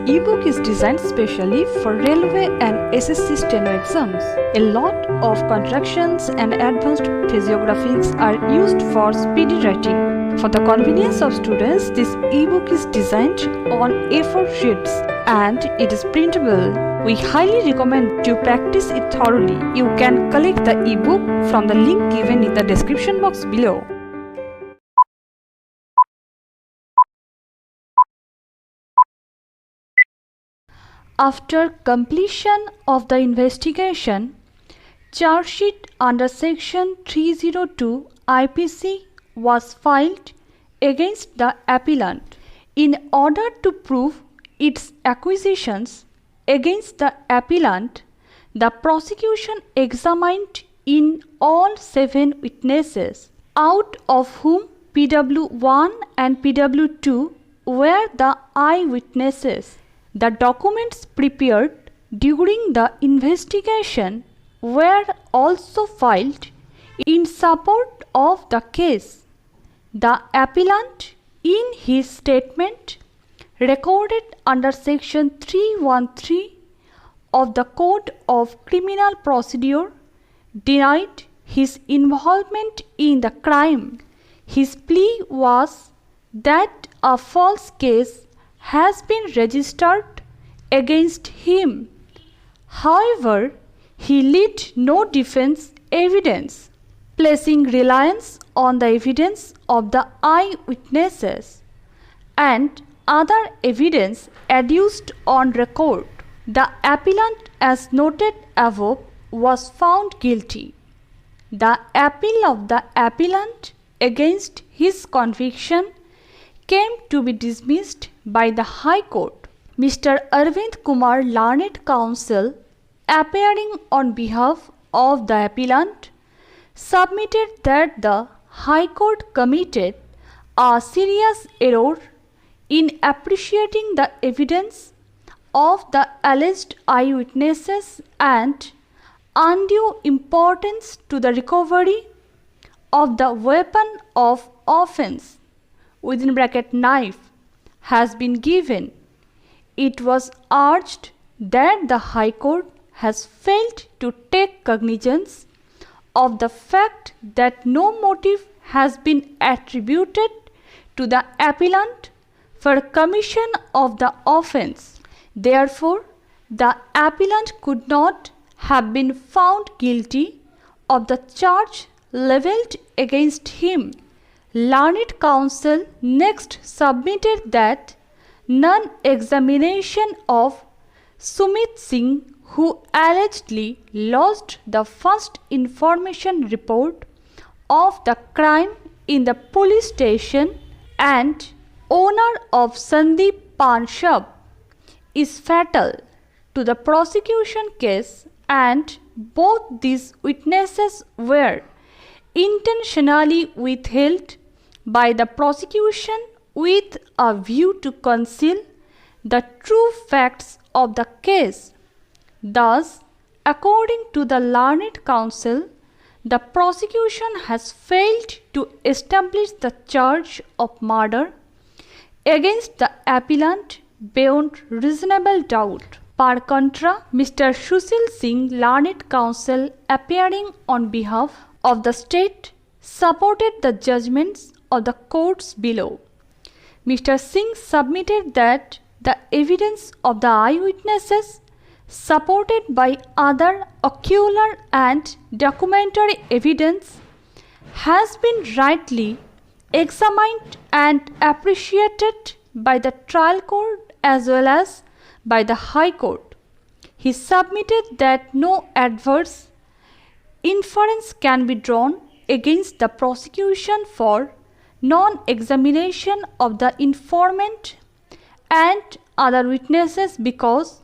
ebook is designed specially for railway and SSC steno exams. A lot of contractions and advanced physiographics are used for speedy writing. For the convenience of students, this ebook is designed on A4 sheets and it is printable. We highly recommend to practice it thoroughly. You can collect the ebook from the link given in the description box below. After completion of the investigation, charge sheet under section 302 IPC was filed against the appellant. In order to prove its accusations against the appellant, the prosecution examined in all 7 witnesses, out of whom PW1 and PW2 were the eyewitnesses. The documents prepared during the investigation were also filed in support of the case. The appellant, in his statement recorded under section 313 of the Code of Criminal Procedure, denied his involvement in the crime. His plea was that a false case has been registered against him. However, he laid no defense evidence, placing reliance on the evidence of the eyewitnesses and other evidence adduced on record. The appellant, as noted above, was found guilty. The appeal of the appellant against his conviction came to be dismissed by the High Court. Mr. Arvind Kumar, learned counsel, appearing on behalf of the appellant, submitted that the High Court committed a serious error in appreciating the evidence of the alleged eyewitnesses and undue importance to the recovery of the weapon of offense (knife) has been given. It was urged that the High Court has failed to take cognizance of the fact that no motive has been attributed to the appellant for commission of the offense. Therefore, the appellant could not have been found guilty of the charge levelled against him. Learned counsel next submitted that non-examination of Sumit Singh, who allegedly lodged the first information report of the crime in the police station and owner of Sandeep Pan Shop, is fatal to the prosecution case, and both these witnesses were intentionally withheld by the prosecution with a view to conceal the true facts of the case. Thus, according to the learned counsel, the prosecution has failed to establish the charge of murder against the appellant beyond reasonable doubt. Per contra, Mr. Sushil Singh, learned counsel, appearing on behalf of the state, supported the judgments of the courts below. Mr. Singh submitted that the evidence of the eyewitnesses, supported by other ocular and documentary evidence, has been rightly examined and appreciated by the trial court as well as by the High Court. He submitted that no adverse inference can be drawn against the prosecution for non-examination of the informant and other witnesses because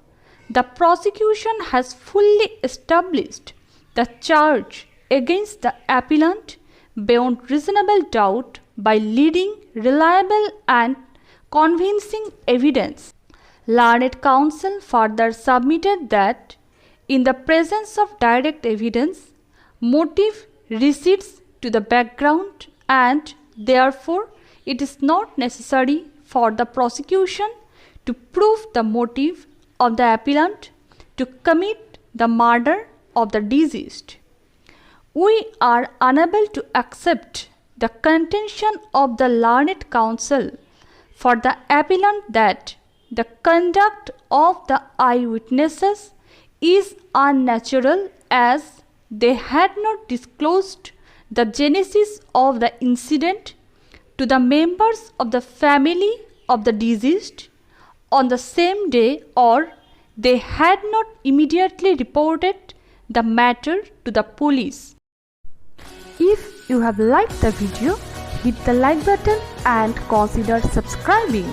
the prosecution has fully established the charge against the appellant beyond reasonable doubt by leading reliable and convincing evidence. Learned counsel further submitted that in the presence of direct evidence, motive recedes to the background and therefore it is not necessary for the prosecution to prove the motive of the appellant to commit the murder of the deceased. We are unable to accept the contention of the learned counsel for the appellant that the conduct of the eyewitnesses is unnatural, as they had not disclosed the genesis of the incident to the members of the family of the deceased on the same day, or they had not immediately reported the matter to the police. If you have liked the video, hit the like button and consider subscribing.